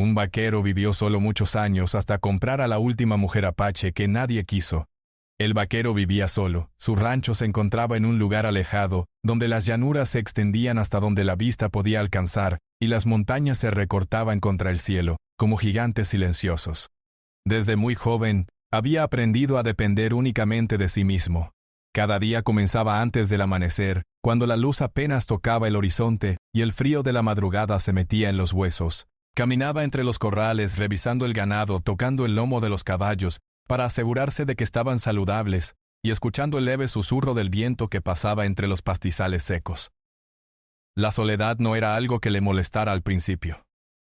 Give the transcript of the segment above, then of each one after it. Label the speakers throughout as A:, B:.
A: Un vaquero vivió solo muchos años hasta comprar a la última mujer apache que nadie quiso. El vaquero vivía solo, su rancho se encontraba en un lugar alejado, donde las llanuras se extendían hasta donde la vista podía alcanzar, y las montañas se recortaban contra el cielo, como gigantes silenciosos. Desde muy joven, había aprendido a depender únicamente de sí mismo. Cada día comenzaba antes del amanecer, cuando la luz apenas tocaba el horizonte y el frío de la madrugada se metía en los huesos. Caminaba entre los corrales, revisando el ganado, tocando el lomo de los caballos, para asegurarse de que estaban saludables, y escuchando el leve susurro del viento que pasaba entre los pastizales secos. La soledad no era algo que le molestara al principio.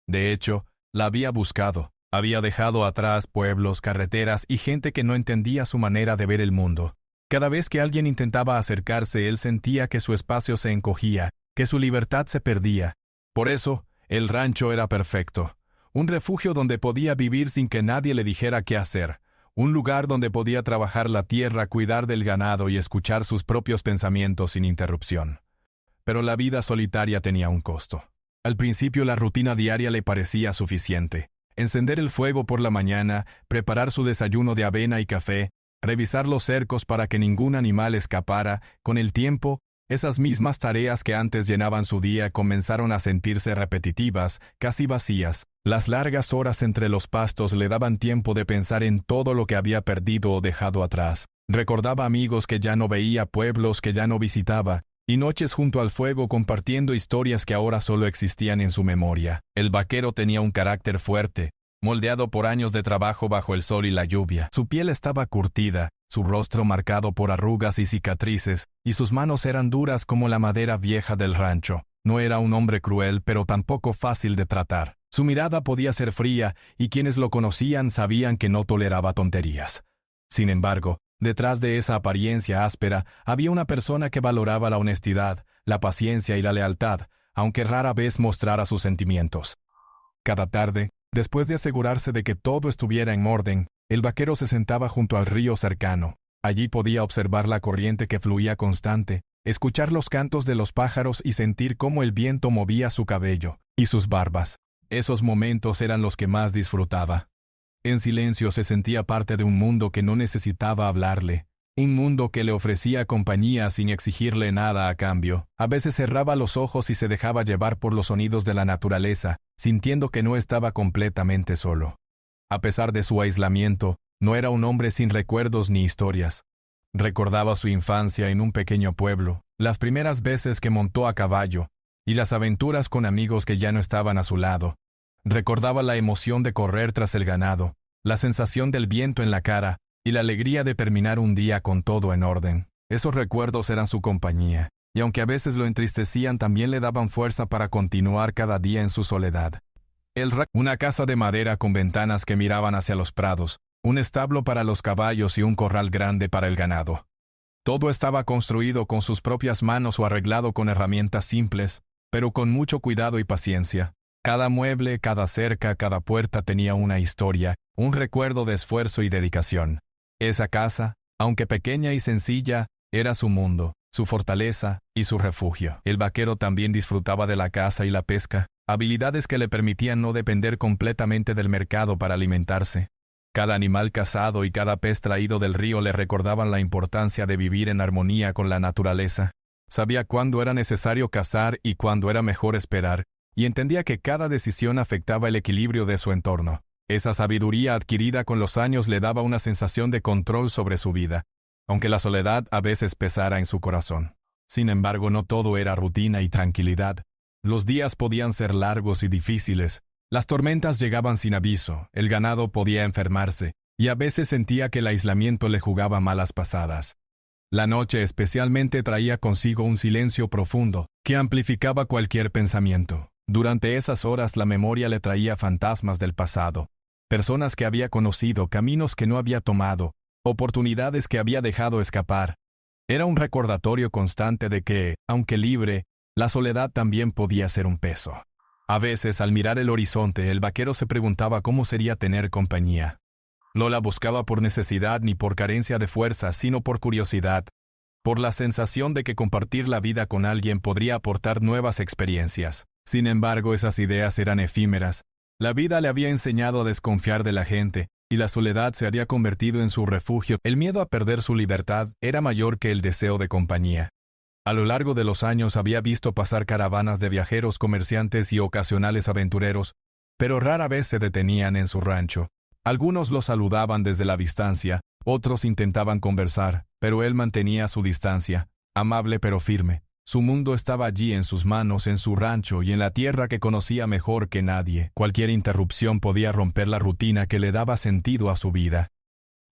A: De hecho, la había buscado. Había dejado atrás pueblos, carreteras y gente que no entendía su manera de ver el mundo. Cada vez que alguien intentaba acercarse, él sentía que su espacio se encogía, que su libertad se perdía. Por eso, el rancho era perfecto. Un refugio donde podía vivir sin que nadie le dijera qué hacer. Un lugar donde podía trabajar la tierra, cuidar del ganado y escuchar sus propios pensamientos sin interrupción. Pero la vida solitaria tenía un costo. Al principio la rutina diaria le parecía suficiente. Encender el fuego por la mañana, preparar su desayuno de avena y café, revisar los cercos para que ningún animal escapara. Con el tiempo, esas mismas tareas que antes llenaban su día comenzaron a sentirse repetitivas, casi vacías. Las largas horas entre los pastos le daban tiempo de pensar en todo lo que había perdido o dejado atrás. Recordaba amigos que ya no veía, pueblos que ya no visitaba, y noches junto al fuego compartiendo historias que ahora solo existían en su memoria. El vaquero tenía un carácter fuerte, moldeado por años de trabajo bajo el sol y la lluvia. Su piel estaba curtida, su rostro marcado por arrugas y cicatrices, y sus manos eran duras como la madera vieja del rancho. No era un hombre cruel, pero tampoco fácil de tratar. Su mirada podía ser fría, y quienes lo conocían sabían que no toleraba tonterías. Sin embargo, detrás de esa apariencia áspera, había una persona que valoraba la honestidad, la paciencia y la lealtad, aunque rara vez mostrara sus sentimientos. Cada tarde, después de asegurarse de que todo estuviera en orden, el vaquero se sentaba junto al río cercano. Allí podía observar la corriente que fluía constante, escuchar los cantos de los pájaros y sentir cómo el viento movía su cabello y sus barbas. Esos momentos eran los que más disfrutaba. En silencio se sentía parte de un mundo que no necesitaba hablarle, un mundo que le ofrecía compañía sin exigirle nada a cambio. A veces cerraba los ojos y se dejaba llevar por los sonidos de la naturaleza, sintiendo que no estaba completamente solo. A pesar de su aislamiento, no era un hombre sin recuerdos ni historias. Recordaba su infancia en un pequeño pueblo, las primeras veces que montó a caballo, y las aventuras con amigos que ya no estaban a su lado. Recordaba la emoción de correr tras el ganado, la sensación del viento en la cara y la alegría de terminar un día con todo en orden. Esos recuerdos eran su compañía, y aunque a veces lo entristecían, también le daban fuerza para continuar cada día en su soledad. Una casa de madera con ventanas que miraban hacia los prados, un establo para los caballos y un corral grande para el ganado. Todo estaba construido con sus propias manos o arreglado con herramientas simples, pero con mucho cuidado y paciencia. Cada mueble, cada cerca, cada puerta tenía una historia, un recuerdo de esfuerzo y dedicación. Esa casa, aunque pequeña y sencilla, era su mundo, su fortaleza y su refugio. El vaquero también disfrutaba de la caza y la pesca, habilidades que le permitían no depender completamente del mercado para alimentarse. Cada animal cazado y cada pez traído del río le recordaban la importancia de vivir en armonía con la naturaleza. Sabía cuándo era necesario cazar y cuándo era mejor esperar, y entendía que cada decisión afectaba el equilibrio de su entorno. Esa sabiduría adquirida con los años le daba una sensación de control sobre su vida, aunque la soledad a veces pesara en su corazón. Sin embargo, no todo era rutina y tranquilidad. Los días podían ser largos y difíciles. Las tormentas llegaban sin aviso, el ganado podía enfermarse, y a veces sentía que el aislamiento le jugaba malas pasadas. La noche especialmente traía consigo un silencio profundo que amplificaba cualquier pensamiento. Durante esas horas la memoria le traía fantasmas del pasado, personas que había conocido, caminos que no había tomado, oportunidades que había dejado escapar. Era un recordatorio constante de que, aunque libre, la soledad también podía ser un peso. A veces, al mirar el horizonte, el vaquero se preguntaba cómo sería tener compañía. No la buscaba por necesidad ni por carencia de fuerza, sino por curiosidad, por la sensación de que compartir la vida con alguien podría aportar nuevas experiencias. Sin embargo, esas ideas eran efímeras. La vida le había enseñado a desconfiar de la gente, y la soledad se había convertido en su refugio. El miedo a perder su libertad era mayor que el deseo de compañía. A lo largo de los años había visto pasar caravanas de viajeros, comerciantes y ocasionales aventureros, pero rara vez se detenían en su rancho. Algunos lo saludaban desde la distancia, otros intentaban conversar, pero él mantenía su distancia, amable pero firme. Su mundo estaba allí en sus manos, en su rancho y en la tierra que conocía mejor que nadie. Cualquier interrupción podía romper la rutina que le daba sentido a su vida.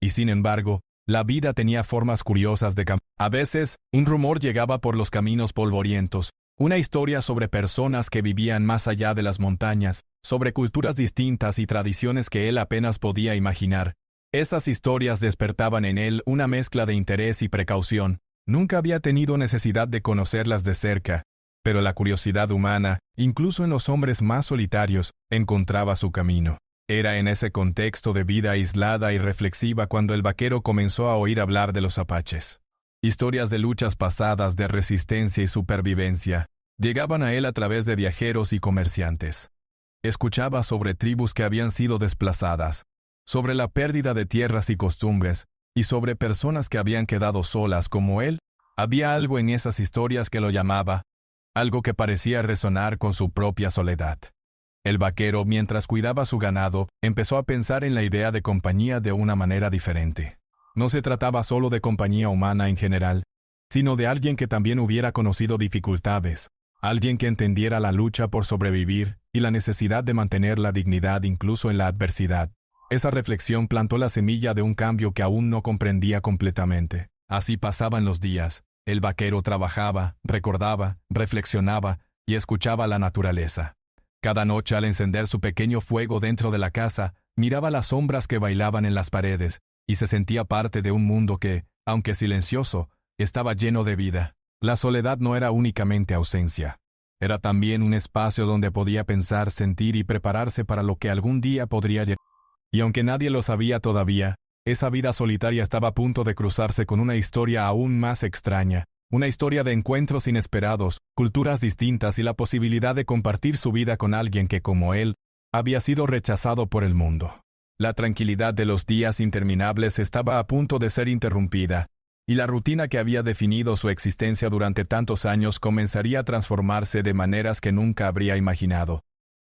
A: Y sin embargo, la vida tenía formas curiosas de cambiar. A veces, un rumor llegaba por los caminos polvorientos, una historia sobre personas que vivían más allá de las montañas, sobre culturas distintas y tradiciones que él apenas podía imaginar. Esas historias despertaban en él una mezcla de interés y precaución. Nunca había tenido necesidad de conocerlas de cerca, pero la curiosidad humana, incluso en los hombres más solitarios, encontraba su camino. Era en ese contexto de vida aislada y reflexiva cuando el vaquero comenzó a oír hablar de los apaches. Historias de luchas pasadas, de resistencia y supervivencia, llegaban a él a través de viajeros y comerciantes. Escuchaba sobre tribus que habían sido desplazadas, sobre la pérdida de tierras y costumbres, y sobre personas que habían quedado solas como él. Había algo en esas historias que lo llamaba, algo que parecía resonar con su propia soledad. El vaquero, mientras cuidaba su ganado, empezó a pensar en la idea de compañía de una manera diferente. No se trataba solo de compañía humana en general, sino de alguien que también hubiera conocido dificultades, alguien que entendiera la lucha por sobrevivir y la necesidad de mantener la dignidad incluso en la adversidad. Esa reflexión plantó la semilla de un cambio que aún no comprendía completamente. Así pasaban los días. El vaquero trabajaba, recordaba, reflexionaba y escuchaba la naturaleza. Cada noche, al encender su pequeño fuego dentro de la casa, miraba las sombras que bailaban en las paredes y se sentía parte de un mundo que, aunque silencioso, estaba lleno de vida. La soledad no era únicamente ausencia. Era también un espacio donde podía pensar, sentir y prepararse para lo que algún día podría llegar. Y aunque nadie lo sabía todavía, esa vida solitaria estaba a punto de cruzarse con una historia aún más extraña, una historia de encuentros inesperados, culturas distintas y la posibilidad de compartir su vida con alguien que, como él, había sido rechazado por el mundo. La tranquilidad de los días interminables estaba a punto de ser interrumpida, y la rutina que había definido su existencia durante tantos años comenzaría a transformarse de maneras que nunca habría imaginado.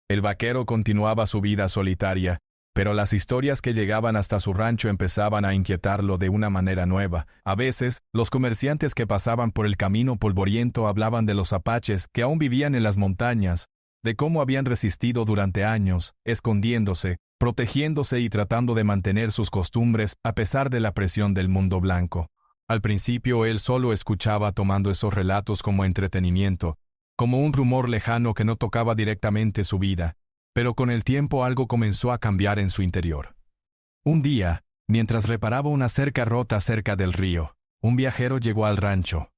A: El vaquero continuaba su vida solitaria, pero las historias que llegaban hasta su rancho empezaban a inquietarlo de una manera nueva. A veces, los comerciantes que pasaban por el camino polvoriento hablaban de los apaches que aún vivían en las montañas, de cómo habían resistido durante años, escondiéndose, protegiéndose y tratando de mantener sus costumbres a pesar de la presión del mundo blanco. Al principio él solo escuchaba tomando esos relatos como entretenimiento, como un rumor lejano que no tocaba directamente su vida. Pero con el tiempo algo comenzó a cambiar en su interior. Un día, mientras reparaba una cerca rota cerca del río, un viajero llegó al rancho.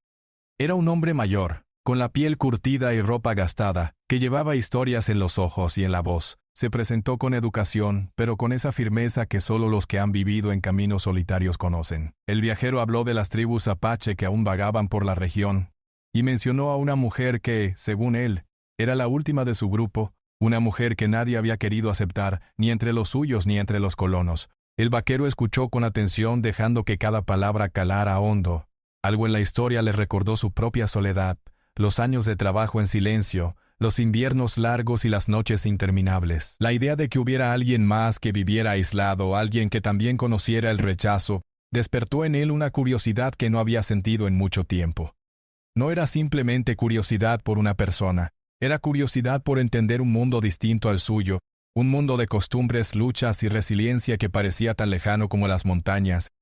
A: Era un hombre mayor, con la piel curtida y ropa gastada, que llevaba historias en los ojos y en la voz. Se presentó con educación, pero con esa firmeza que solo los que han vivido en caminos solitarios conocen. El viajero habló de las tribus apache que aún vagaban por la región, y mencionó a una mujer que, según él, era la última de su grupo, una mujer que nadie había querido aceptar, ni entre los suyos ni entre los colonos. El vaquero escuchó con atención, dejando que cada palabra calara hondo. Algo en la historia le recordó su propia soledad, los años de trabajo en silencio, los inviernos largos y las noches interminables. La idea de que hubiera alguien más que viviera aislado, alguien que también conociera el rechazo, despertó en él una curiosidad que no había sentido en mucho tiempo. No era simplemente curiosidad por una persona. Era curiosidad por entender un mundo distinto al suyo, un mundo de costumbres, luchas y resiliencia que parecía tan lejano como las montañas.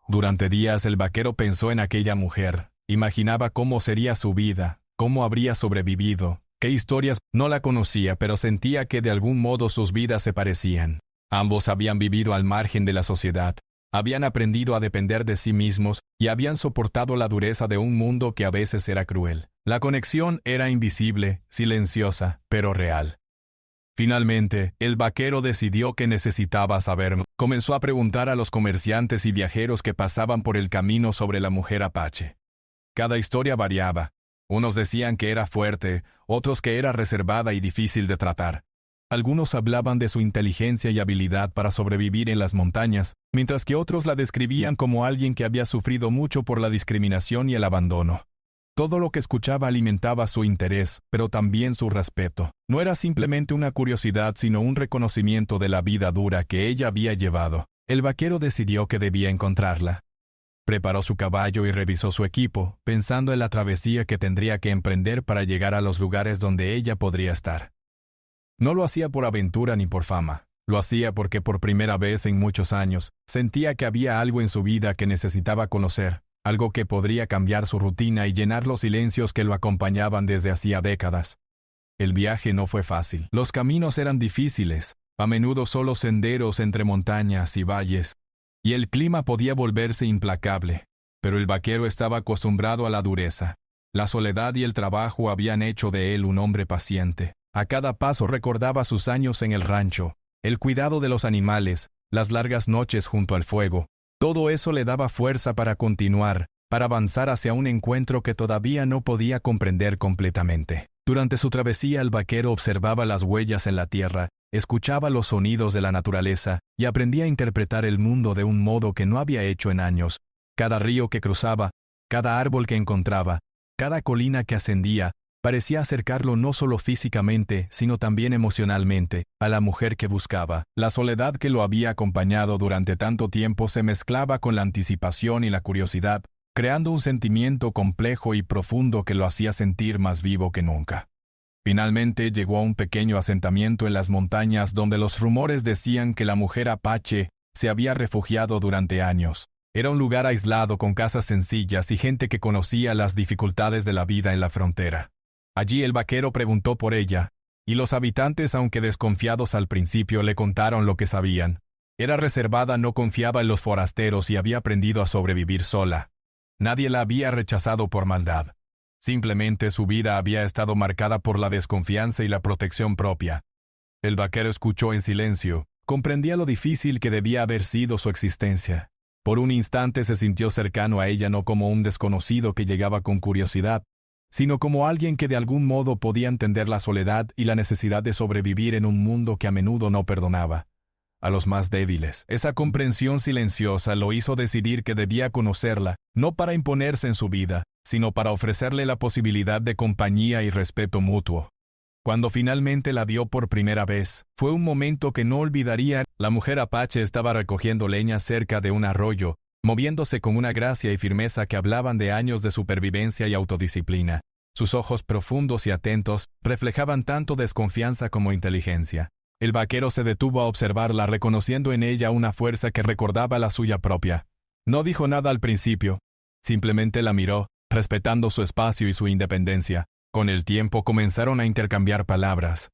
A: Durante días el vaquero pensó en aquella mujer, imaginaba cómo sería su vida, cómo habría sobrevivido, qué historias. No la conocía, pero sentía que de algún modo sus vidas se parecían. Ambos habían vivido al margen de la sociedad, habían aprendido a depender de sí mismos y habían soportado la dureza de un mundo que a veces era cruel. La conexión era invisible, silenciosa, pero real. Finalmente, el vaquero decidió que necesitaba saber. Comenzó a preguntar a los comerciantes y viajeros que pasaban por el camino sobre la mujer apache. Cada historia variaba. Unos decían que era fuerte, otros que era reservada y difícil de tratar. Algunos hablaban de su inteligencia y habilidad para sobrevivir en las montañas, mientras que otros la describían como alguien que había sufrido mucho por la discriminación y el abandono. Todo lo que escuchaba alimentaba su interés, pero también su respeto. No era simplemente una curiosidad, sino un reconocimiento de la vida dura que ella había llevado. El vaquero decidió que debía encontrarla. Preparó su caballo y revisó su equipo, pensando en la travesía que tendría que emprender para llegar a los lugares donde ella podría estar. No lo hacía por aventura ni por fama. Lo hacía porque por primera vez en muchos años sentía que había algo en su vida que necesitaba conocer, algo que podría cambiar su rutina y llenar los silencios que lo acompañaban desde hacía décadas. El viaje no fue fácil. Los caminos eran difíciles, a menudo solo senderos entre montañas y valles, y el clima podía volverse implacable. Pero el vaquero estaba acostumbrado a la dureza. La soledad y el trabajo habían hecho de él un hombre paciente. A cada paso recordaba sus años en el rancho, el cuidado de los animales, las largas noches junto al fuego. Todo eso le daba fuerza para continuar, para avanzar hacia un encuentro que todavía no podía comprender completamente. Durante su travesía el vaquero observaba las huellas en la tierra, escuchaba los sonidos de la naturaleza y aprendía a interpretar el mundo de un modo que no había hecho en años. Cada río que cruzaba, cada árbol que encontraba, cada colina que ascendía, parecía acercarlo no solo físicamente, sino también emocionalmente, a la mujer que buscaba. La soledad que lo había acompañado durante tanto tiempo se mezclaba con la anticipación y la curiosidad, creando un sentimiento complejo y profundo que lo hacía sentir más vivo que nunca. Finalmente llegó a un pequeño asentamiento en las montañas donde los rumores decían que la mujer apache se había refugiado durante años. Era un lugar aislado con casas sencillas y gente que conocía las dificultades de la vida en la frontera. Allí el vaquero preguntó por ella, y los habitantes, aunque desconfiados al principio, le contaron lo que sabían. Era reservada, no confiaba en los forasteros y había aprendido a sobrevivir sola. Nadie la había rechazado por maldad. Simplemente su vida había estado marcada por la desconfianza y la protección propia. El vaquero escuchó en silencio. Comprendía lo difícil que debía haber sido su existencia. Por un instante se sintió cercano a ella, no como un desconocido que llegaba con curiosidad, sino como alguien que de algún modo podía entender la soledad y la necesidad de sobrevivir en un mundo que a menudo no perdonaba a los más débiles. Esa comprensión silenciosa lo hizo decidir que debía conocerla, no para imponerse en su vida, sino para ofrecerle la posibilidad de compañía y respeto mutuo. Cuando finalmente la vio por primera vez, fue un momento que no olvidaría. La mujer apache estaba recogiendo leña cerca de un arroyo, moviéndose con una gracia y firmeza que hablaban de años de supervivencia y autodisciplina. Sus ojos profundos y atentos reflejaban tanto desconfianza como inteligencia. El vaquero se detuvo a observarla, reconociendo en ella una fuerza que recordaba la suya propia. No dijo nada al principio, simplemente la miró, respetando su espacio y su independencia. Con el tiempo comenzaron a intercambiar palabras.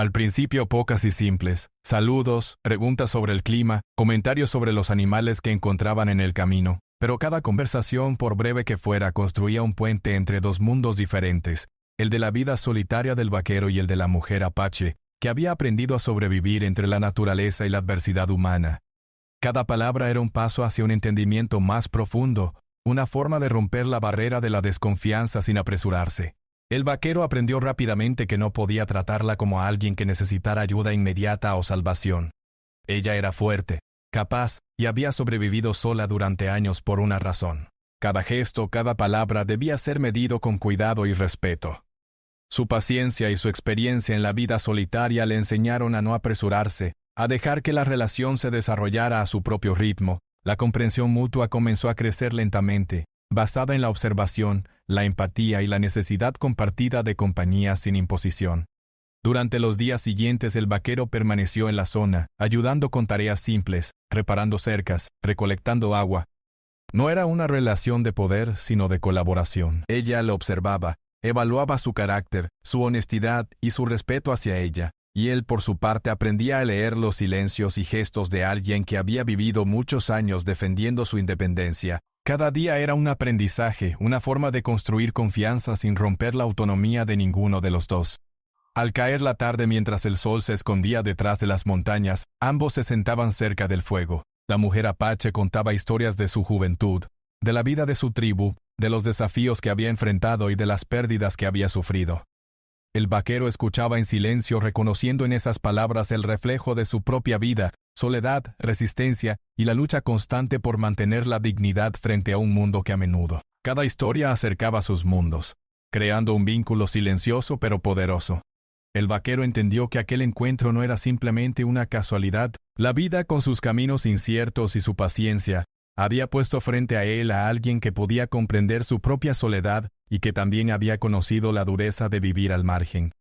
A: Al principio pocas y simples, saludos, preguntas sobre el clima, comentarios sobre los animales que encontraban en el camino, pero cada conversación, por breve que fuera, construía un puente entre dos mundos diferentes, el de la vida solitaria del vaquero y el de la mujer apache, que había aprendido a sobrevivir entre la naturaleza y la adversidad humana. Cada palabra era un paso hacia un entendimiento más profundo, una forma de romper la barrera de la desconfianza sin apresurarse. El vaquero aprendió rápidamente que no podía tratarla como a alguien que necesitara ayuda inmediata o salvación. Ella era fuerte, capaz, y había sobrevivido sola durante años por una razón. Cada gesto, cada palabra debía ser medido con cuidado y respeto. Su paciencia y su experiencia en la vida solitaria le enseñaron a no apresurarse, a dejar que la relación se desarrollara a su propio ritmo. La comprensión mutua comenzó a crecer lentamente, basada en la observación, la empatía y la necesidad compartida de compañía sin imposición. Durante los días siguientes el vaquero permaneció en la zona, ayudando con tareas simples, reparando cercas, recolectando agua. No era una relación de poder, sino de colaboración. Ella lo observaba, evaluaba su carácter, su honestidad y su respeto hacia ella, y él por su parte aprendía a leer los silencios y gestos de alguien que había vivido muchos años defendiendo su independencia. Cada día era un aprendizaje, una forma de construir confianza sin romper la autonomía de ninguno de los dos. Al caer la tarde mientras el sol se escondía detrás de las montañas, ambos se sentaban cerca del fuego. La mujer apache contaba historias de su juventud, de la vida de su tribu, de los desafíos que había enfrentado y de las pérdidas que había sufrido. El vaquero escuchaba en silencio, reconociendo en esas palabras el reflejo de su propia vida, soledad, resistencia y la lucha constante por mantener la dignidad frente a un mundo que a menudo. Cada historia acercaba sus mundos, creando un vínculo silencioso pero poderoso. El vaquero entendió que aquel encuentro no era simplemente una casualidad. La vida, con sus caminos inciertos y su paciencia, había puesto frente a él a alguien que podía comprender su propia soledad y que también había conocido la dureza de vivir al margen.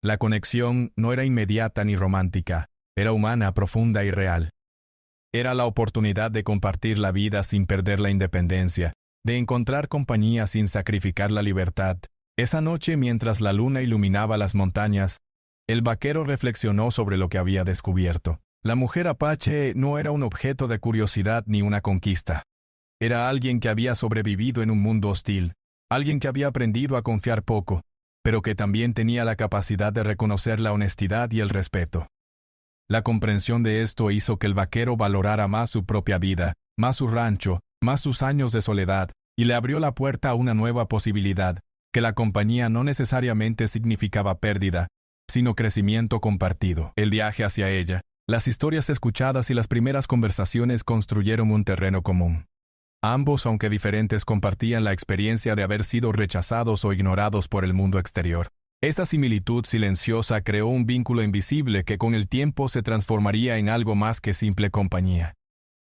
A: La conexión no era inmediata ni romántica, era humana, profunda y real. Era la oportunidad de compartir la vida sin perder la independencia, de encontrar compañía sin sacrificar la libertad. Esa noche, mientras la luna iluminaba las montañas, el vaquero reflexionó sobre lo que había descubierto. La mujer apache no era un objeto de curiosidad ni una conquista. Era alguien que había sobrevivido en un mundo hostil, alguien que había aprendido a confiar poco, pero que también tenía la capacidad de reconocer la honestidad y el respeto. La comprensión de esto hizo que el vaquero valorara más su propia vida, más su rancho, más sus años de soledad, y le abrió la puerta a una nueva posibilidad, que la compañía no necesariamente significaba pérdida, sino crecimiento compartido. El viaje hacia ella, las historias escuchadas y las primeras conversaciones construyeron un terreno común. Ambos, aunque diferentes, compartían la experiencia de haber sido rechazados o ignorados por el mundo exterior. Esa similitud silenciosa creó un vínculo invisible que con el tiempo se transformaría en algo más que simple compañía.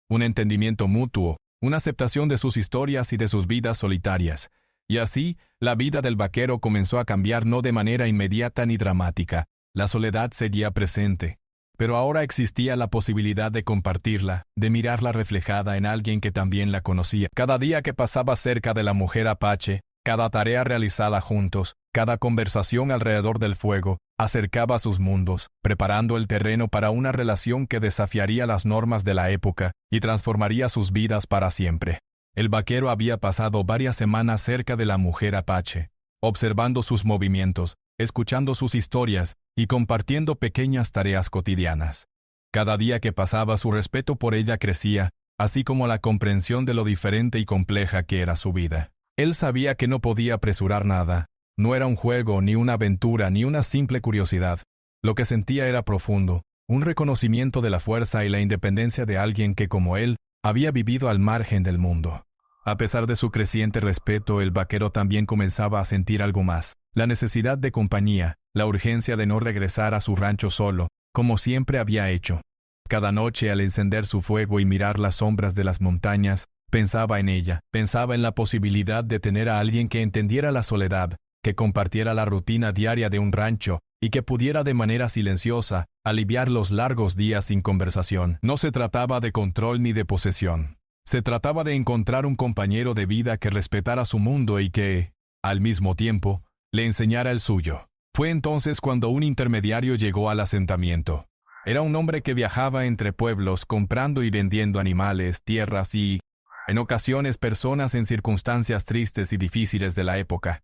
A: Un entendimiento mutuo, una aceptación de sus historias y de sus vidas solitarias. Y así, la vida del vaquero comenzó a cambiar, no de manera inmediata ni dramática. La soledad seguía presente, pero ahora existía la posibilidad de compartirla, de mirarla reflejada en alguien que también la conocía. Cada día que pasaba cerca de la mujer apache, cada tarea realizada juntos, cada conversación alrededor del fuego, acercaba sus mundos, preparando el terreno para una relación que desafiaría las normas de la época y transformaría sus vidas para siempre. El vaquero había pasado varias semanas cerca de la mujer apache, observando sus movimientos, escuchando sus historias y compartiendo pequeñas tareas cotidianas. Cada día que pasaba, su respeto por ella crecía, así como la comprensión de lo diferente y compleja que era su vida. Él sabía que no podía apresurar nada. No era un juego, ni una aventura, ni una simple curiosidad. Lo que sentía era profundo, un reconocimiento de la fuerza y la independencia de alguien que, como él, había vivido al margen del mundo. A pesar de su creciente respeto, el vaquero también comenzaba a sentir algo más: la necesidad de compañía, la urgencia de no regresar a su rancho solo, como siempre había hecho. Cada noche, al encender su fuego y mirar las sombras de las montañas, pensaba en ella, pensaba en la posibilidad de tener a alguien que entendiera la soledad, que compartiera la rutina diaria de un rancho y que pudiera de manera silenciosa aliviar los largos días sin conversación. No se trataba de control ni de posesión. Se trataba de encontrar un compañero de vida que respetara su mundo y que, al mismo tiempo, le enseñara el suyo. Fue entonces cuando un intermediario llegó al asentamiento. Era un hombre que viajaba entre pueblos comprando y vendiendo animales, tierras y, en ocasiones, personas en circunstancias tristes y difíciles de la época.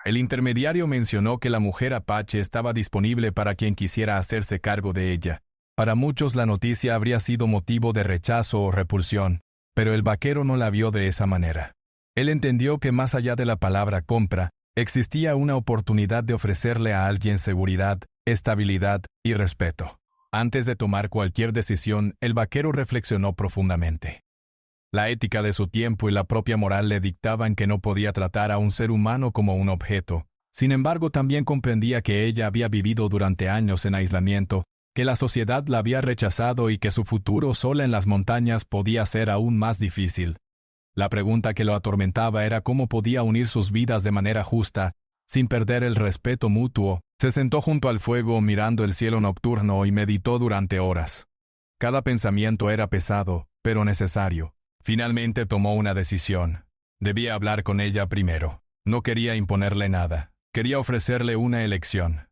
A: El intermediario mencionó que la mujer apache estaba disponible para quien quisiera hacerse cargo de ella. Para muchos la noticia habría sido motivo de rechazo o repulsión, pero el vaquero no la vio de esa manera. Él entendió que más allá de la palabra compra, existía una oportunidad de ofrecerle a alguien seguridad, estabilidad y respeto. Antes de tomar cualquier decisión, el vaquero reflexionó profundamente. La ética de su tiempo y la propia moral le dictaban que no podía tratar a un ser humano como un objeto. Sin embargo, también comprendía que ella había vivido durante años en aislamiento, que la sociedad la había rechazado y que su futuro sola en las montañas podía ser aún más difícil. La pregunta que lo atormentaba era cómo podía unir sus vidas de manera justa, sin perder el respeto mutuo. Se sentó junto al fuego mirando el cielo nocturno y meditó durante horas. Cada pensamiento era pesado, pero necesario. Finalmente tomó una decisión. Debía hablar con ella primero. No quería imponerle nada. Quería ofrecerle una elección.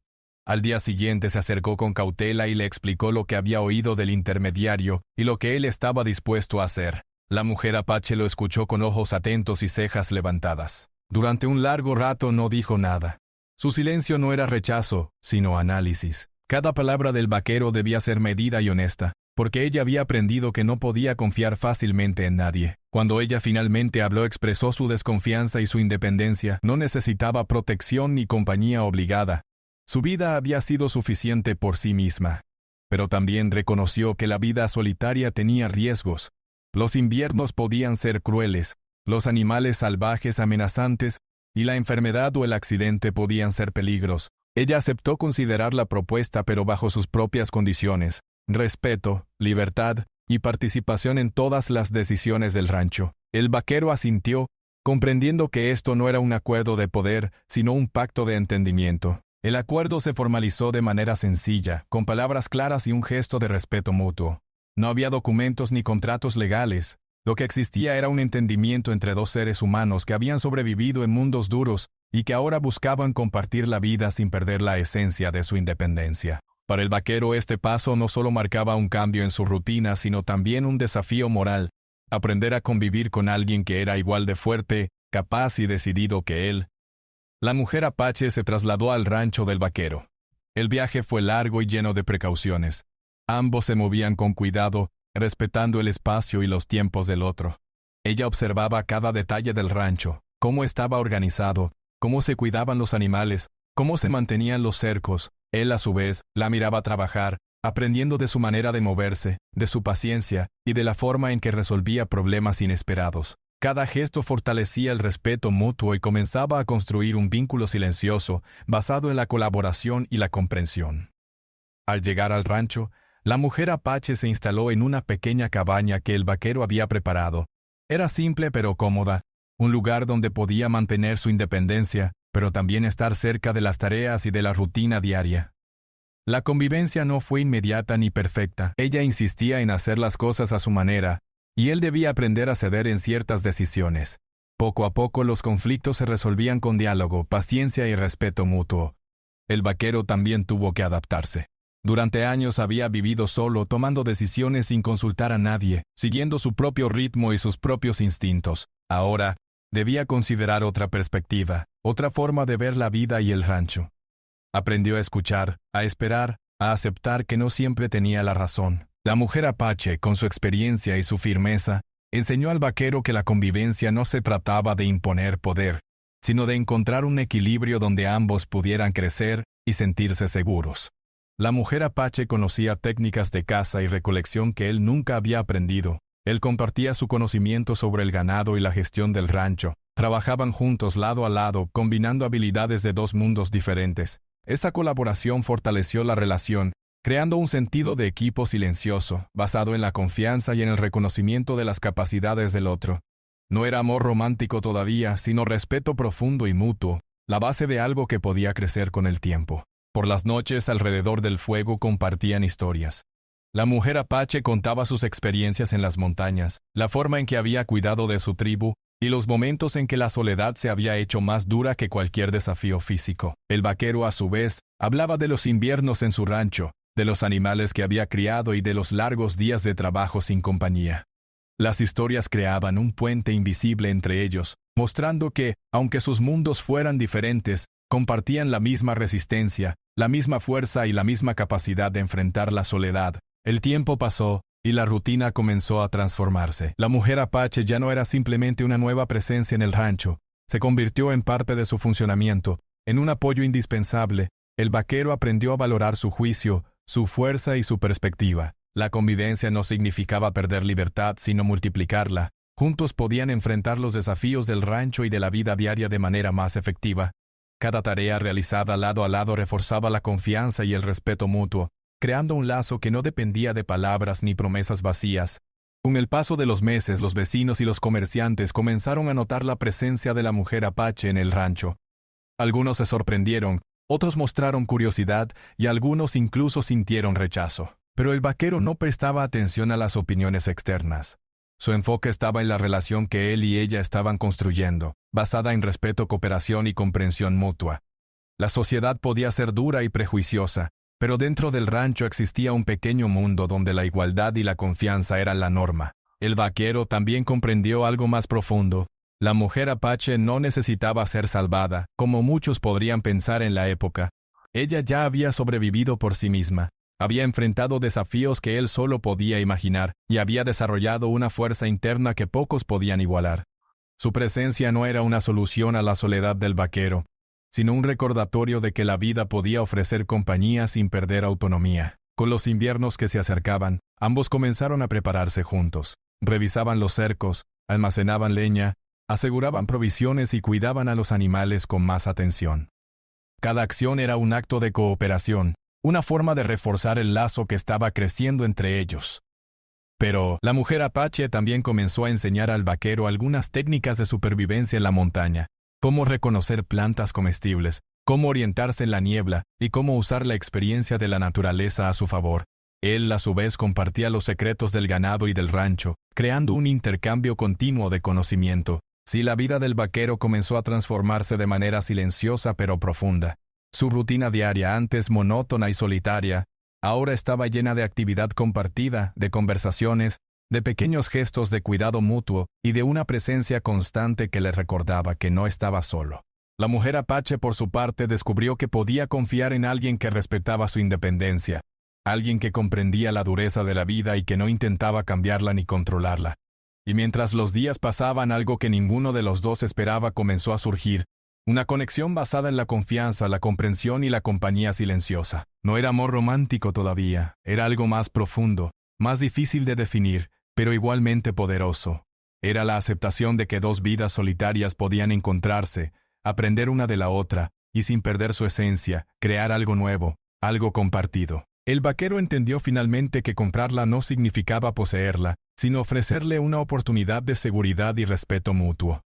A: Al día siguiente se acercó con cautela y le explicó lo que había oído del intermediario y lo que él estaba dispuesto a hacer. La mujer apache lo escuchó con ojos atentos y cejas levantadas. Durante un largo rato no dijo nada. Su silencio no era rechazo, sino análisis. Cada palabra del vaquero debía ser medida y honesta, porque ella había aprendido que no podía confiar fácilmente en nadie. Cuando ella finalmente habló, expresó su desconfianza y su independencia. No necesitaba protección ni compañía obligada. Su vida había sido suficiente por sí misma, pero también reconoció que la vida solitaria tenía riesgos. Los inviernos podían ser crueles, los animales salvajes amenazantes, y la enfermedad o el accidente podían ser peligros. Ella aceptó considerar la propuesta, pero bajo sus propias condiciones: respeto, libertad y participación en todas las decisiones del rancho. El vaquero asintió, comprendiendo que esto no era un acuerdo de poder, sino un pacto de entendimiento. El acuerdo se formalizó de manera sencilla, con palabras claras y un gesto de respeto mutuo. No había documentos ni contratos legales. Lo que existía era un entendimiento entre dos seres humanos que habían sobrevivido en mundos duros y que ahora buscaban compartir la vida sin perder la esencia de su independencia. Para el vaquero, este paso no solo marcaba un cambio en su rutina, sino también un desafío moral: aprender a convivir con alguien que era igual de fuerte, capaz y decidido que él. La mujer apache se trasladó al rancho del vaquero. El viaje fue largo y lleno de precauciones. Ambos se movían con cuidado, respetando el espacio y los tiempos del otro. Ella observaba cada detalle del rancho: cómo estaba organizado, cómo se cuidaban los animales, cómo se mantenían los cercos. Él, a su vez, la miraba trabajar, aprendiendo de su manera de moverse, de su paciencia y de la forma en que resolvía problemas inesperados. Cada gesto fortalecía el respeto mutuo y comenzaba a construir un vínculo silencioso, basado en la colaboración y la comprensión. Al llegar al rancho, la mujer apache se instaló en una pequeña cabaña que el vaquero había preparado. Era simple pero cómoda, un lugar donde podía mantener su independencia, pero también estar cerca de las tareas y de la rutina diaria. La convivencia no fue inmediata ni perfecta. Ella insistía en hacer las cosas a su manera, y él debía aprender a ceder en ciertas decisiones. Poco a poco los conflictos se resolvían con diálogo, paciencia y respeto mutuo. El vaquero también tuvo que adaptarse. Durante años había vivido solo, tomando decisiones sin consultar a nadie, siguiendo su propio ritmo y sus propios instintos. Ahora, debía considerar otra perspectiva, otra forma de ver la vida y el rancho. Aprendió a escuchar, a esperar, a aceptar que no siempre tenía la razón. La mujer apache, con su experiencia y su firmeza, enseñó al vaquero que la convivencia no se trataba de imponer poder, sino de encontrar un equilibrio donde ambos pudieran crecer y sentirse seguros. La mujer apache conocía técnicas de caza y recolección que él nunca había aprendido. Él compartía su conocimiento sobre el ganado y la gestión del rancho. Trabajaban juntos lado a lado, combinando habilidades de dos mundos diferentes. Esa colaboración fortaleció la relación, creando un sentido de equipo silencioso, basado en la confianza y en el reconocimiento de las capacidades del otro. No era amor romántico todavía, sino respeto profundo y mutuo, la base de algo que podía crecer con el tiempo. Por las noches, alrededor del fuego, compartían historias. La mujer apache contaba sus experiencias en las montañas, la forma en que había cuidado de su tribu, y los momentos en que la soledad se había hecho más dura que cualquier desafío físico. El vaquero, a su vez, hablaba de los inviernos en su rancho, de los animales que había criado y de los largos días de trabajo sin compañía. Las historias creaban un puente invisible entre ellos, mostrando que, aunque sus mundos fueran diferentes, compartían la misma resistencia, la misma fuerza y la misma capacidad de enfrentar la soledad. El tiempo pasó, y la rutina comenzó a transformarse. La mujer apache ya no era simplemente una nueva presencia en el rancho, se convirtió en parte de su funcionamiento, en un apoyo indispensable. El vaquero aprendió a valorar su juicio, su fuerza y su perspectiva. La convivencia no significaba perder libertad, sino multiplicarla. Juntos podían enfrentar los desafíos del rancho y de la vida diaria de manera más efectiva. Cada tarea realizada lado a lado reforzaba la confianza y el respeto mutuo, creando un lazo que no dependía de palabras ni promesas vacías. Con el paso de los meses, los vecinos y los comerciantes comenzaron a notar la presencia de la mujer apache en el rancho. Algunos se sorprendieron, otros mostraron curiosidad y algunos incluso sintieron rechazo. Pero el vaquero no prestaba atención a las opiniones externas. Su enfoque estaba en la relación que él y ella estaban construyendo, basada en respeto, cooperación y comprensión mutua. La sociedad podía ser dura y prejuiciosa, pero dentro del rancho existía un pequeño mundo donde la igualdad y la confianza eran la norma. El vaquero también comprendió algo más profundo. La mujer apache no necesitaba ser salvada, como muchos podrían pensar en la época. Ella ya había sobrevivido por sí misma. Había enfrentado desafíos que él solo podía imaginar y había desarrollado una fuerza interna que pocos podían igualar. Su presencia no era una solución a la soledad del vaquero, sino un recordatorio de que la vida podía ofrecer compañía sin perder autonomía. Con los inviernos que se acercaban, ambos comenzaron a prepararse juntos. Revisaban los cercos, almacenaban leña, aseguraban provisiones y cuidaban a los animales con más atención. Cada acción era un acto de cooperación, una forma de reforzar el lazo que estaba creciendo entre ellos. Pero la mujer apache también comenzó a enseñar al vaquero algunas técnicas de supervivencia en la montaña, cómo reconocer plantas comestibles, cómo orientarse en la niebla y cómo usar la experiencia de la naturaleza a su favor. Él, a su vez, compartía los secretos del ganado y del rancho, creando un intercambio continuo de conocimiento. Sí, la vida del vaquero comenzó a transformarse de manera silenciosa pero profunda. Su rutina diaria, antes monótona y solitaria, ahora estaba llena de actividad compartida, de conversaciones, de pequeños gestos de cuidado mutuo y de una presencia constante que le recordaba que no estaba solo. La mujer apache, por su parte, descubrió que podía confiar en alguien que respetaba su independencia, alguien que comprendía la dureza de la vida y que no intentaba cambiarla ni controlarla. Y mientras los días pasaban, algo que ninguno de los dos esperaba comenzó a surgir, una conexión basada en la confianza, la comprensión y la compañía silenciosa. No era amor romántico todavía, era algo más profundo, más difícil de definir, pero igualmente poderoso. Era la aceptación de que dos vidas solitarias podían encontrarse, aprender una de la otra, y sin perder su esencia, crear algo nuevo, algo compartido. El vaquero entendió finalmente que comprarla no significaba poseerla, sino ofrecerle una oportunidad de seguridad y respeto mutuo.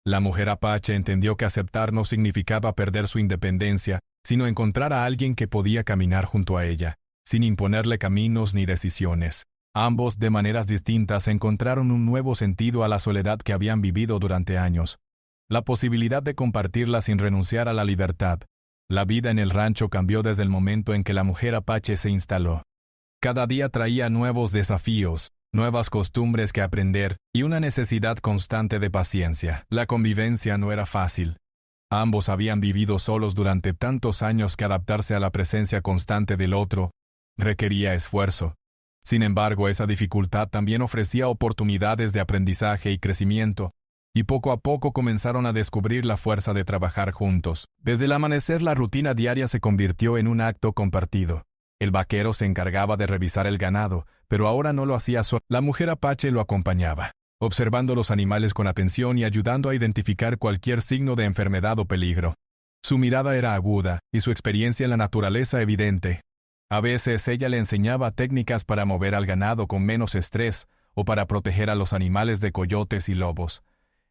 A: La mujer apache entendió que aceptar no significaba perder su independencia, sino encontrar a alguien que podía caminar junto a ella, sin imponerle caminos ni decisiones. Ambos, de maneras distintas, encontraron un nuevo sentido a la soledad que habían vivido durante años. La posibilidad de compartirla sin renunciar a la libertad. La vida en el rancho cambió desde el momento en que la mujer apache se instaló. Cada día traía nuevos desafíos, nuevas costumbres que aprender y una necesidad constante de paciencia. La convivencia no era fácil. Ambos habían vivido solos durante tantos años que adaptarse a la presencia constante del otro requería esfuerzo. Sin embargo, esa dificultad también ofrecía oportunidades de aprendizaje y crecimiento, y poco a poco comenzaron a descubrir la fuerza de trabajar juntos. Desde el amanecer, la rutina diaria se convirtió en un acto compartido. El vaquero se encargaba de revisar el ganado, pero ahora no lo hacía solo. La mujer apache lo acompañaba, observando los animales con atención y ayudando a identificar cualquier signo de enfermedad o peligro. Su mirada era aguda y su experiencia en la naturaleza evidente. A veces ella le enseñaba técnicas para mover al ganado con menos estrés o para proteger a los animales de coyotes y lobos.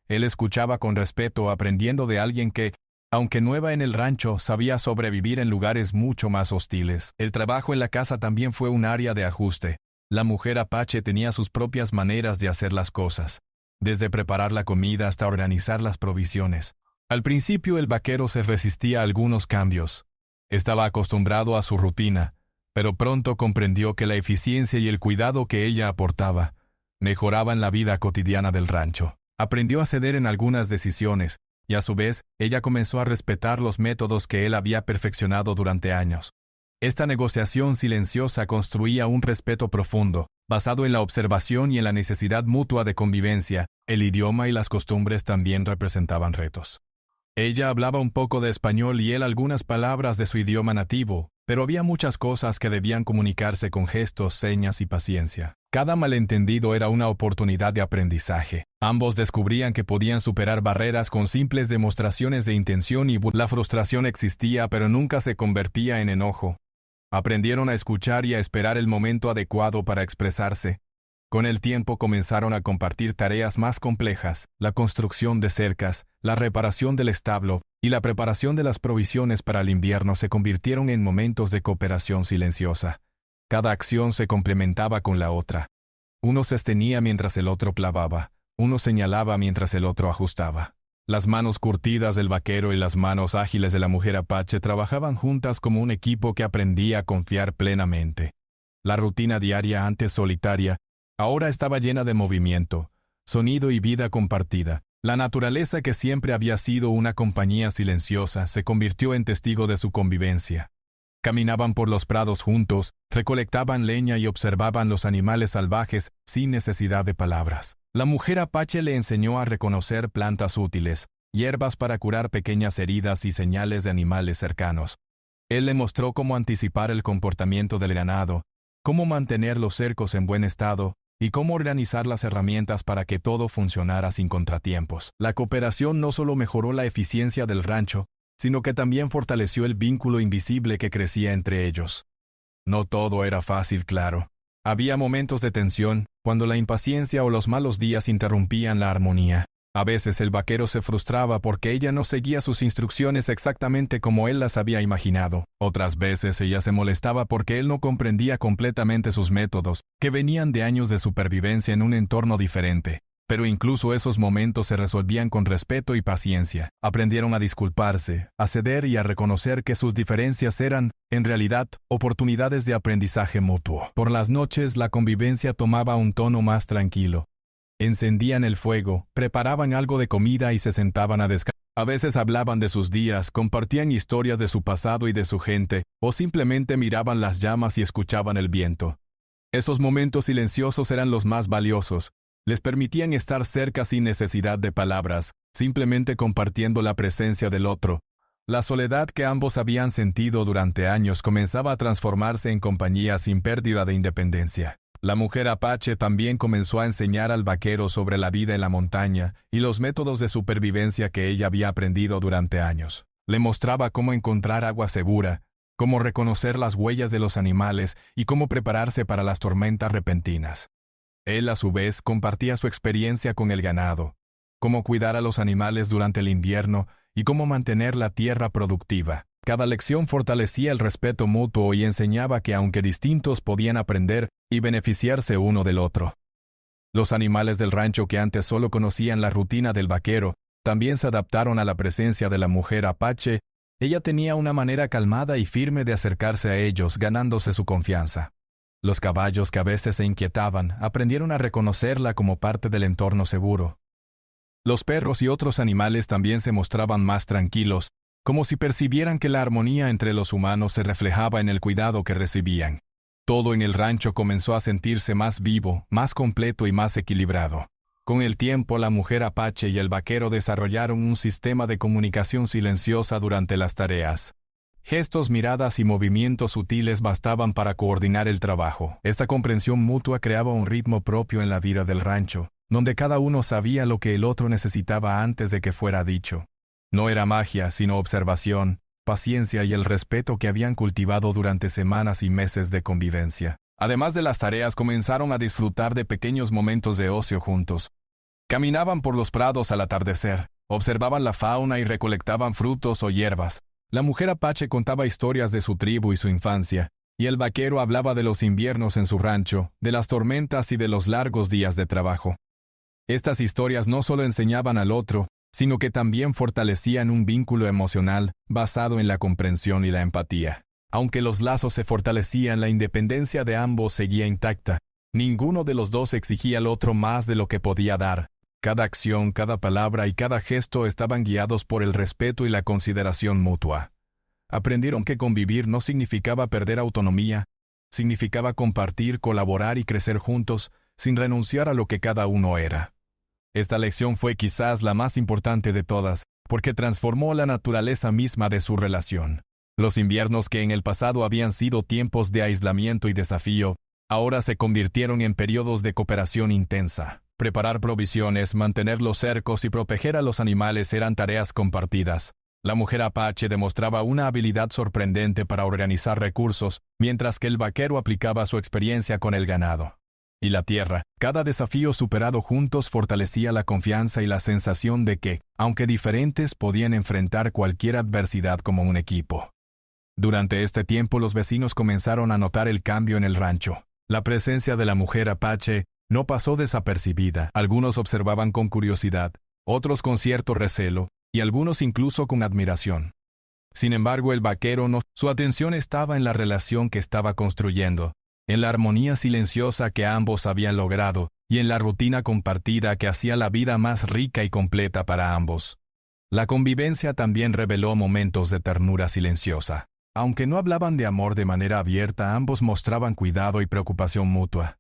A: Él escuchaba con respeto, aprendiendo de alguien que, aunque nueva en el rancho, sabía sobrevivir en lugares mucho más hostiles. El trabajo en la casa también fue un área de ajuste. La mujer apache tenía sus propias maneras de hacer las cosas, desde preparar la comida hasta organizar las provisiones. Al principio el vaquero se resistía a algunos cambios. Estaba acostumbrado a su rutina, pero pronto comprendió que la eficiencia y el cuidado que ella aportaba mejoraban la vida cotidiana del rancho. Aprendió a ceder en algunas decisiones, y a su vez, ella comenzó a respetar los métodos que él había perfeccionado durante años. Esta negociación silenciosa construía un respeto profundo, basado en la observación y en la necesidad mutua de convivencia. El idioma y las costumbres también representaban retos. Ella hablaba un poco de español y él algunas palabras de su idioma nativo, pero había muchas cosas que debían comunicarse con gestos, señas y paciencia. Cada malentendido era una oportunidad de aprendizaje. Ambos descubrían que podían superar barreras con simples demostraciones de intención y la frustración existía, pero nunca se convertía en enojo. Aprendieron a escuchar y a esperar el momento adecuado para expresarse. Con el tiempo comenzaron a compartir tareas más complejas, la construcción de cercas, la reparación del establo y la preparación de las provisiones para el invierno se convirtieron en momentos de cooperación silenciosa. Cada acción se complementaba con la otra. Uno sostenía mientras el otro clavaba, uno señalaba mientras el otro ajustaba. Las manos curtidas del vaquero y las manos ágiles de la mujer apache trabajaban juntas como un equipo que aprendía a confiar plenamente. La rutina diaria, antes solitaria, ahora estaba llena de movimiento, sonido y vida compartida. La naturaleza, que siempre había sido una compañía silenciosa, se convirtió en testigo de su convivencia. Caminaban por los prados juntos, recolectaban leña y observaban los animales salvajes sin necesidad de palabras. La mujer apache le enseñó a reconocer plantas útiles, hierbas para curar pequeñas heridas y señales de animales cercanos. Él le mostró cómo anticipar el comportamiento del ganado, cómo mantener los cercos en buen estado y cómo organizar las herramientas para que todo funcionara sin contratiempos. La cooperación no solo mejoró la eficiencia del rancho, sino que también fortaleció el vínculo invisible que crecía entre ellos. No todo era fácil, claro. Había momentos de tensión, cuando la impaciencia o los malos días interrumpían la armonía. A veces el vaquero se frustraba porque ella no seguía sus instrucciones exactamente como él las había imaginado. Otras veces ella se molestaba porque él no comprendía completamente sus métodos, que venían de años de supervivencia en un entorno diferente. Pero incluso esos momentos se resolvían con respeto y paciencia. Aprendieron a disculparse, a ceder y a reconocer que sus diferencias eran, en realidad, oportunidades de aprendizaje mutuo. Por las noches la convivencia tomaba un tono más tranquilo. Encendían el fuego, preparaban algo de comida y se sentaban a descansar. A veces hablaban de sus días, compartían historias de su pasado y de su gente, o simplemente miraban las llamas y escuchaban el viento. Esos momentos silenciosos eran los más valiosos. Les permitían estar cerca sin necesidad de palabras, simplemente compartiendo la presencia del otro. La soledad que ambos habían sentido durante años comenzaba a transformarse en compañía sin pérdida de independencia. La mujer apache también comenzó a enseñar al vaquero sobre la vida en la montaña y los métodos de supervivencia que ella había aprendido durante años. Le mostraba cómo encontrar agua segura, cómo reconocer las huellas de los animales y cómo prepararse para las tormentas repentinas. Él, a su vez, compartía su experiencia con el ganado, cómo cuidar a los animales durante el invierno y cómo mantener la tierra productiva. Cada lección fortalecía el respeto mutuo y enseñaba que aunque distintos podían aprender y beneficiarse uno del otro. Los animales del rancho que antes solo conocían la rutina del vaquero, también se adaptaron a la presencia de la mujer apache. Ella tenía una manera calmada y firme de acercarse a ellos, ganándose su confianza. Los caballos que a veces se inquietaban, aprendieron a reconocerla como parte del entorno seguro. Los perros y otros animales también se mostraban más tranquilos, como si percibieran que la armonía entre los humanos se reflejaba en el cuidado que recibían. Todo en el rancho comenzó a sentirse más vivo, más completo y más equilibrado. Con el tiempo, la mujer apache y el vaquero desarrollaron un sistema de comunicación silenciosa durante las tareas. Gestos, miradas y movimientos sutiles bastaban para coordinar el trabajo. Esta comprensión mutua creaba un ritmo propio en la vida del rancho, donde cada uno sabía lo que el otro necesitaba antes de que fuera dicho. No era magia, sino observación, paciencia y el respeto que habían cultivado durante semanas y meses de convivencia. Además de las tareas, comenzaron a disfrutar de pequeños momentos de ocio juntos. Caminaban por los prados al atardecer, observaban la fauna y recolectaban frutos o hierbas. La mujer apache contaba historias de su tribu y su infancia, y el vaquero hablaba de los inviernos en su rancho, de las tormentas y de los largos días de trabajo. Estas historias no solo enseñaban al otro, sino que también fortalecían un vínculo emocional basado en la comprensión y la empatía. Aunque los lazos se fortalecían, la independencia de ambos seguía intacta. Ninguno de los dos exigía al otro más de lo que podía dar. Cada acción, cada palabra y cada gesto estaban guiados por el respeto y la consideración mutua. Aprendieron que convivir no significaba perder autonomía, significaba compartir, colaborar y crecer juntos, sin renunciar a lo que cada uno era. Esta lección fue quizás la más importante de todas, porque transformó la naturaleza misma de su relación. Los inviernos que en el pasado habían sido tiempos de aislamiento y desafío, ahora se convirtieron en periodos de cooperación intensa. Preparar provisiones, mantener los cercos y proteger a los animales eran tareas compartidas. La mujer apache demostraba una habilidad sorprendente para organizar recursos, mientras que el vaquero aplicaba su experiencia con el ganado. Y la tierra, cada desafío superado juntos fortalecía la confianza y la sensación de que, aunque diferentes, podían enfrentar cualquier adversidad como un equipo. Durante este tiempo los vecinos comenzaron a notar el cambio en el rancho. La presencia de la mujer apache no pasó desapercibida. Algunos observaban con curiosidad, otros con cierto recelo, y algunos incluso con admiración. Sin embargo, el vaquero no. Su atención estaba en la relación que estaba construyendo, en la armonía silenciosa que ambos habían logrado, y en la rutina compartida que hacía la vida más rica y completa para ambos. La convivencia también reveló momentos de ternura silenciosa. Aunque no hablaban de amor de manera abierta, ambos mostraban cuidado y preocupación mutua.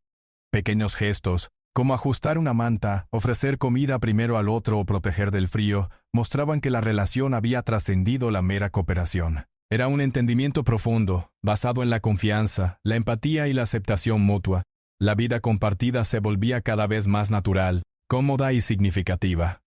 A: Pequeños gestos, como ajustar una manta, ofrecer comida primero al otro o proteger del frío, mostraban que la relación había trascendido la mera cooperación. Era un entendimiento profundo, basado en la confianza, la empatía y la aceptación mutua. La vida compartida se volvía cada vez más natural, cómoda y significativa.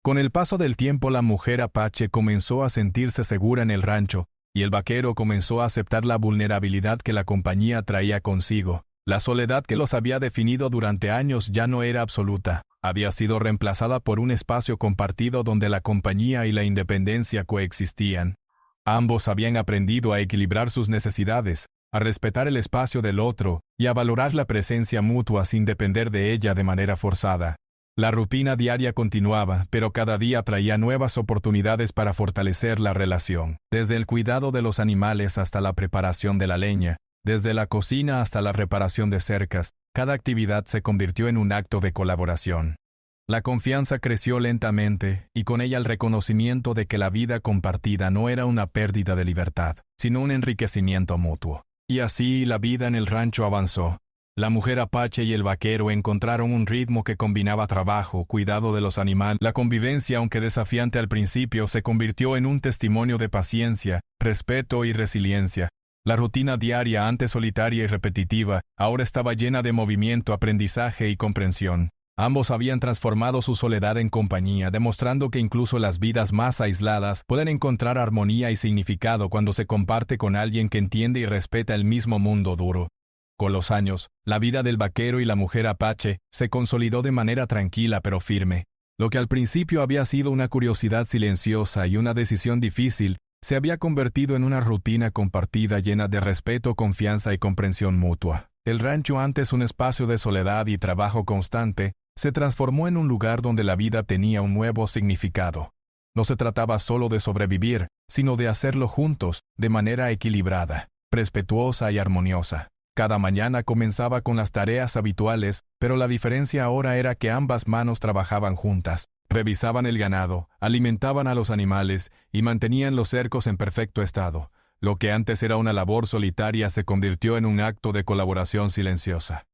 A: Con el paso del tiempo, la mujer apache comenzó a sentirse segura en el rancho, y el vaquero comenzó a aceptar la vulnerabilidad que la compañía traía consigo. La soledad que los había definido durante años ya no era absoluta. Había sido reemplazada por un espacio compartido donde la compañía y la independencia coexistían. Ambos habían aprendido a equilibrar sus necesidades, a respetar el espacio del otro y a valorar la presencia mutua sin depender de ella de manera forzada. La rutina diaria continuaba, pero cada día traía nuevas oportunidades para fortalecer la relación. Desde el cuidado de los animales hasta la preparación de la leña, desde la cocina hasta la reparación de cercas, cada actividad se convirtió en un acto de colaboración. La confianza creció lentamente, y con ella el reconocimiento de que la vida compartida no era una pérdida de libertad, sino un enriquecimiento mutuo. Y así la vida en el rancho avanzó. La mujer apache y el vaquero encontraron un ritmo que combinaba trabajo, cuidado de los animales. La convivencia, aunque desafiante al principio, se convirtió en un testimonio de paciencia, respeto y resiliencia. La rutina diaria, antes solitaria y repetitiva, ahora estaba llena de movimiento, aprendizaje y comprensión. Ambos habían transformado su soledad en compañía, demostrando que incluso las vidas más aisladas pueden encontrar armonía y significado cuando se comparte con alguien que entiende y respeta el mismo mundo duro. Con los años, la vida del vaquero y la mujer apache se consolidó de manera tranquila pero firme. Lo que al principio había sido una curiosidad silenciosa y una decisión difícil, se había convertido en una rutina compartida llena de respeto, confianza y comprensión mutua. El rancho, antes un espacio de soledad y trabajo constante, se transformó en un lugar donde la vida tenía un nuevo significado. No se trataba solo de sobrevivir, sino de hacerlo juntos, de manera equilibrada, respetuosa y armoniosa. Cada mañana comenzaba con las tareas habituales, pero la diferencia ahora era que ambas manos trabajaban juntas. Revisaban el ganado, alimentaban a los animales y mantenían los cercos en perfecto estado. Lo que antes era una labor solitaria se convirtió en un acto de colaboración silenciosa.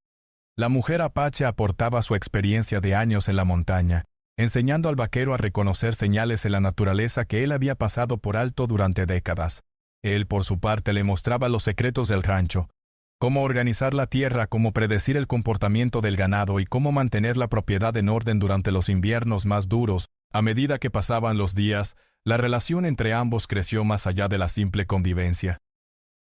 A: La mujer apache aportaba su experiencia de años en la montaña, enseñando al vaquero a reconocer señales en la naturaleza que él había pasado por alto durante décadas. Él, por su parte, le mostraba los secretos del rancho, cómo organizar la tierra, cómo predecir el comportamiento del ganado y cómo mantener la propiedad en orden durante los inviernos más duros. A medida que pasaban los días, la relación entre ambos creció más allá de la simple convivencia.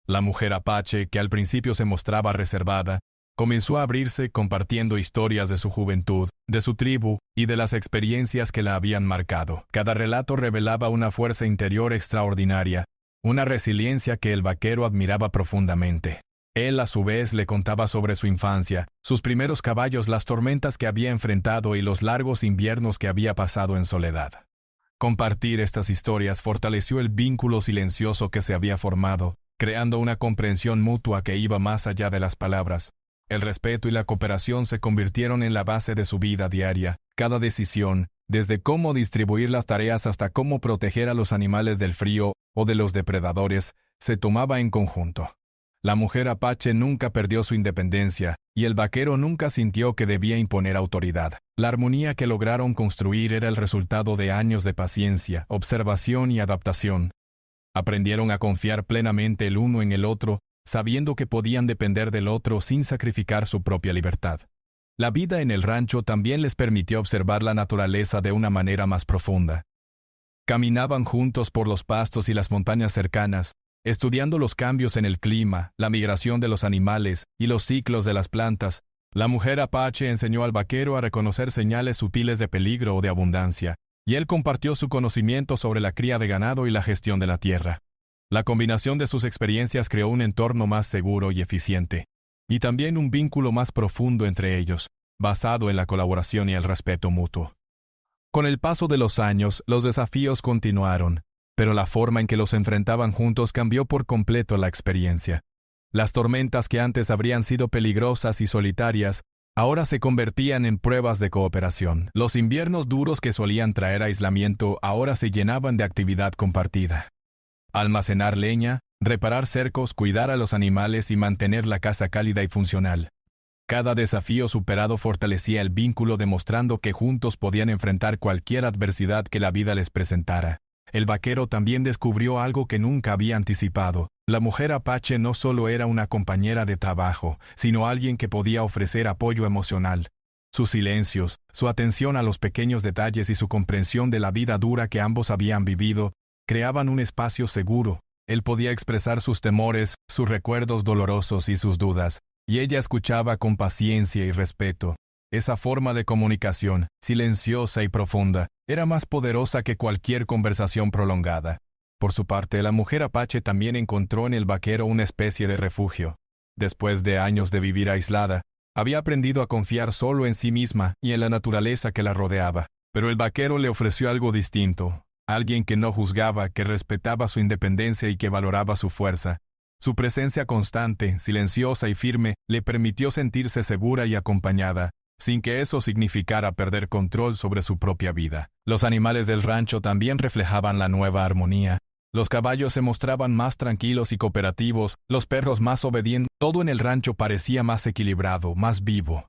A: La mujer apache, que al principio se mostraba reservada, comenzó a abrirse compartiendo historias de su juventud, de su tribu y de las experiencias que la habían marcado. Cada relato revelaba una fuerza interior extraordinaria, una resiliencia que el vaquero admiraba profundamente. Él, a su vez, le contaba sobre su infancia, sus primeros caballos, las tormentas que había enfrentado y los largos inviernos que había pasado en soledad. Compartir estas historias fortaleció el vínculo silencioso que se había formado, creando una comprensión mutua que iba más allá de las palabras. El respeto y la cooperación se convirtieron en la base de su vida diaria. Cada decisión, desde cómo distribuir las tareas hasta cómo proteger a los animales del frío o de los depredadores, se tomaba en conjunto. La mujer apache nunca perdió su independencia, y el vaquero nunca sintió que debía imponer autoridad. La armonía que lograron construir era el resultado de años de paciencia, observación y adaptación. Aprendieron a confiar plenamente el uno en el otro, sabiendo que podían depender del otro sin sacrificar su propia libertad. La vida en el rancho también les permitió observar la naturaleza de una manera más profunda. Caminaban juntos por los pastos y las montañas cercanas, estudiando los cambios en el clima, la migración de los animales y los ciclos de las plantas. La mujer apache enseñó al vaquero a reconocer señales sutiles de peligro o de abundancia, y él compartió su conocimiento sobre la cría de ganado y la gestión de la tierra. La combinación de sus experiencias creó un entorno más seguro y eficiente, y también un vínculo más profundo entre ellos, basado en la colaboración y el respeto mutuo. Con el paso de los años, los desafíos continuaron, pero la forma en que los enfrentaban juntos cambió por completo la experiencia. Las tormentas que antes habrían sido peligrosas y solitarias, ahora se convertían en pruebas de cooperación. Los inviernos duros que solían traer aislamiento ahora se llenaban de actividad compartida. Almacenar leña, reparar cercos, cuidar a los animales y mantener la casa cálida y funcional. Cada desafío superado fortalecía el vínculo, demostrando que juntos podían enfrentar cualquier adversidad que la vida les presentara. El vaquero también descubrió algo que nunca había anticipado. La mujer apache no solo era una compañera de trabajo, sino alguien que podía ofrecer apoyo emocional. Sus silencios, su atención a los pequeños detalles y su comprensión de la vida dura que ambos habían vivido, creaban un espacio seguro. Él podía expresar sus temores, sus recuerdos dolorosos y sus dudas, y ella escuchaba con paciencia y respeto. Esa forma de comunicación, silenciosa y profunda, era más poderosa que cualquier conversación prolongada. Por su parte, la mujer apache también encontró en el vaquero una especie de refugio. Después de años de vivir aislada, había aprendido a confiar solo en sí misma y en la naturaleza que la rodeaba. Pero el vaquero le ofreció algo distinto, alguien que no juzgaba, que respetaba su independencia y que valoraba su fuerza. Su presencia constante, silenciosa y firme, le permitió sentirse segura y acompañada, sin que eso significara perder control sobre su propia vida. Los animales del rancho también reflejaban la nueva armonía. Los caballos se mostraban más tranquilos y cooperativos, los perros más obedientes. Todo en el rancho parecía más equilibrado, más vivo.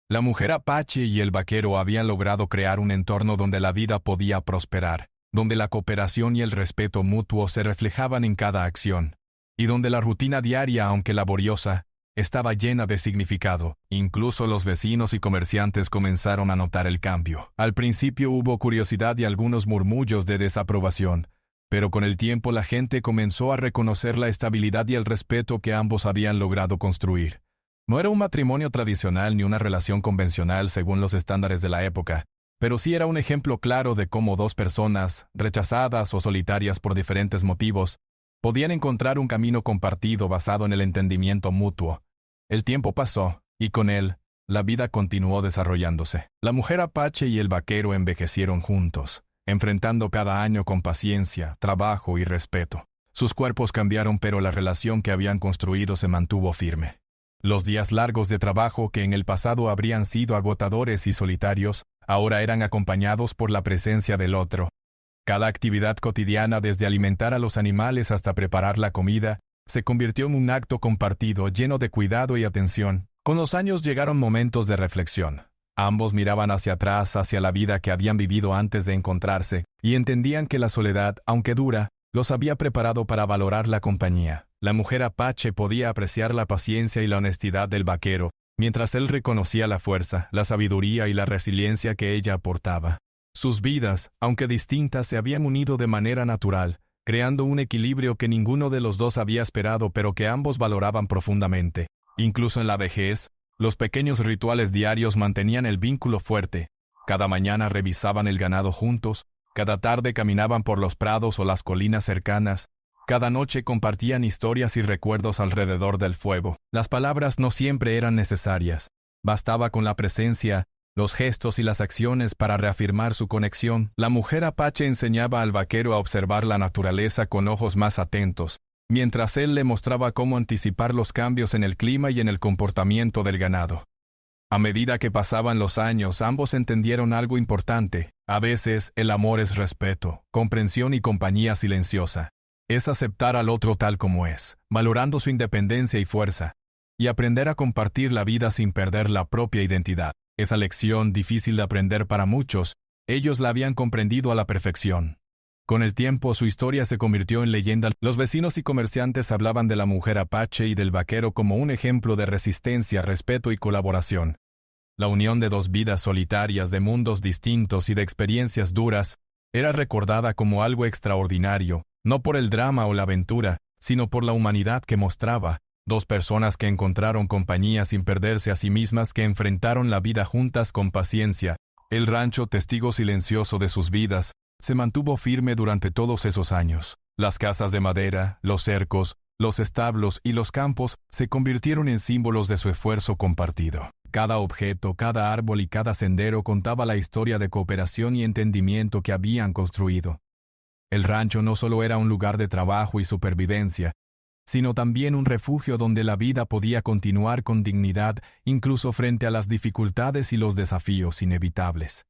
A: La mujer apache y el vaquero habían logrado crear un entorno donde la vida podía prosperar, donde la cooperación y el respeto mutuo se reflejaban en cada acción, y donde la rutina diaria, aunque laboriosa, estaba llena de significado. Incluso los vecinos y comerciantes comenzaron a notar el cambio. Al principio hubo curiosidad y algunos murmullos de desaprobación, pero con el tiempo la gente comenzó a reconocer la estabilidad y el respeto que ambos habían logrado construir. No era un matrimonio tradicional ni una relación convencional según los estándares de la época, pero sí era un ejemplo claro de cómo dos personas, rechazadas o solitarias por diferentes motivos, podían encontrar un camino compartido basado en el entendimiento mutuo. El tiempo pasó, y con él, la vida continuó desarrollándose. La mujer apache y el vaquero envejecieron juntos, enfrentando cada año con paciencia, trabajo y respeto. Sus cuerpos cambiaron, pero la relación que habían construido se mantuvo firme. Los días largos de trabajo que en el pasado habrían sido agotadores y solitarios, ahora eran acompañados por la presencia del otro. Cada actividad cotidiana, desde alimentar a los animales hasta preparar la comida, se convirtió en un acto compartido, lleno de cuidado y atención. Con los años llegaron momentos de reflexión. Ambos miraban hacia atrás, hacia la vida que habían vivido antes de encontrarse, y entendían que la soledad, aunque dura, los había preparado para valorar la compañía. La mujer apache podía apreciar la paciencia y la honestidad del vaquero, mientras él reconocía la fuerza, la sabiduría y la resiliencia que ella aportaba. Sus vidas, aunque distintas, se habían unido de manera natural, creando un equilibrio que ninguno de los dos había esperado, pero que ambos valoraban profundamente. Incluso en la vejez, los pequeños rituales diarios mantenían el vínculo fuerte. Cada mañana revisaban el ganado juntos, cada tarde caminaban por los prados o las colinas cercanas, cada noche compartían historias y recuerdos alrededor del fuego. Las palabras no siempre eran necesarias. Bastaba con la presencia, los gestos y las acciones para reafirmar su conexión. La mujer apache enseñaba al vaquero a observar la naturaleza con ojos más atentos, mientras él le mostraba cómo anticipar los cambios en el clima y en el comportamiento del ganado. A medida que pasaban los años, ambos entendieron algo importante. A veces, el amor es respeto, comprensión y compañía silenciosa. Es aceptar al otro tal como es, valorando su independencia y fuerza, y aprender a compartir la vida sin perder la propia identidad. Esa lección, difícil de aprender para muchos, ellos la habían comprendido a la perfección. Con el tiempo, su historia se convirtió en leyenda. Los vecinos y comerciantes hablaban de la mujer apache y del vaquero como un ejemplo de resistencia, respeto y colaboración. La unión de dos vidas solitarias, de mundos distintos y de experiencias duras, era recordada como algo extraordinario, no por el drama o la aventura, sino por la humanidad que mostraba. Dos personas que encontraron compañía sin perderse a sí mismas, que enfrentaron la vida juntas con paciencia. El rancho, testigo silencioso de sus vidas, se mantuvo firme durante todos esos años. Las casas de madera, los cercos, los establos y los campos se convirtieron en símbolos de su esfuerzo compartido. Cada objeto, cada árbol y cada sendero contaba la historia de cooperación y entendimiento que habían construido. El rancho no solo era un lugar de trabajo y supervivencia, sino también un refugio donde la vida podía continuar con dignidad, incluso frente a las dificultades y los desafíos inevitables.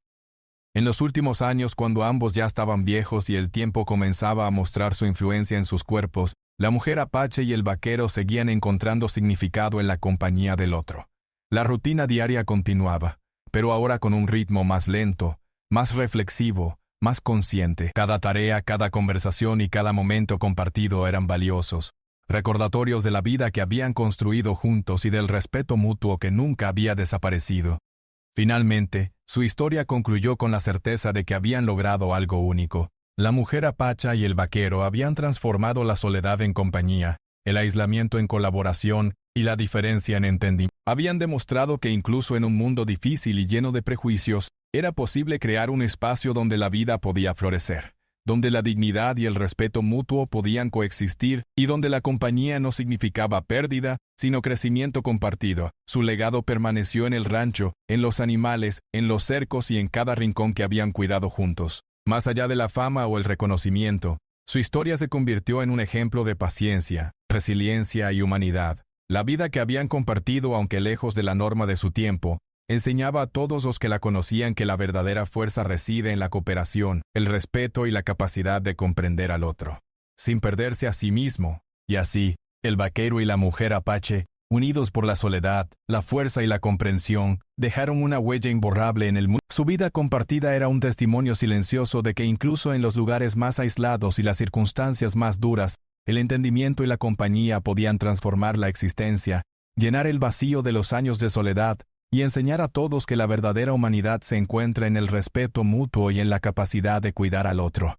A: En los últimos años, cuando ambos ya estaban viejos y el tiempo comenzaba a mostrar su influencia en sus cuerpos, la mujer apache y el vaquero seguían encontrando significado en la compañía del otro. La rutina diaria continuaba, pero ahora con un ritmo más lento, más reflexivo, más consciente. Cada tarea, cada conversación y cada momento compartido eran valiosos, recordatorios de la vida que habían construido juntos y del respeto mutuo que nunca había desaparecido. Finalmente, su historia concluyó con la certeza de que habían logrado algo único. La mujer apache y el vaquero habían transformado la soledad en compañía, el aislamiento en colaboración y la diferencia en entendimiento. Habían demostrado que incluso en un mundo difícil y lleno de prejuicios, era posible crear un espacio donde la vida podía florecer, donde la dignidad y el respeto mutuo podían coexistir y donde la compañía no significaba pérdida, sino crecimiento compartido. Su legado permaneció en el rancho, en los animales, en los cercos y en cada rincón que habían cuidado juntos. Más allá de la fama o el reconocimiento, su historia se convirtió en un ejemplo de paciencia, resiliencia y humanidad. La vida que habían compartido, aunque lejos de la norma de su tiempo, enseñaba a todos los que la conocían que la verdadera fuerza reside en la cooperación, el respeto y la capacidad de comprender al otro, sin perderse a sí mismo. Y así, el vaquero y la mujer apache, unidos por la soledad, la fuerza y la comprensión, dejaron una huella imborrable en el mundo. Su vida compartida era un testimonio silencioso de que incluso en los lugares más aislados y las circunstancias más duras, el entendimiento y la compañía podían transformar la existencia, llenar el vacío de los años de soledad y enseñar a todos que la verdadera humanidad se encuentra en el respeto mutuo y en la capacidad de cuidar al otro.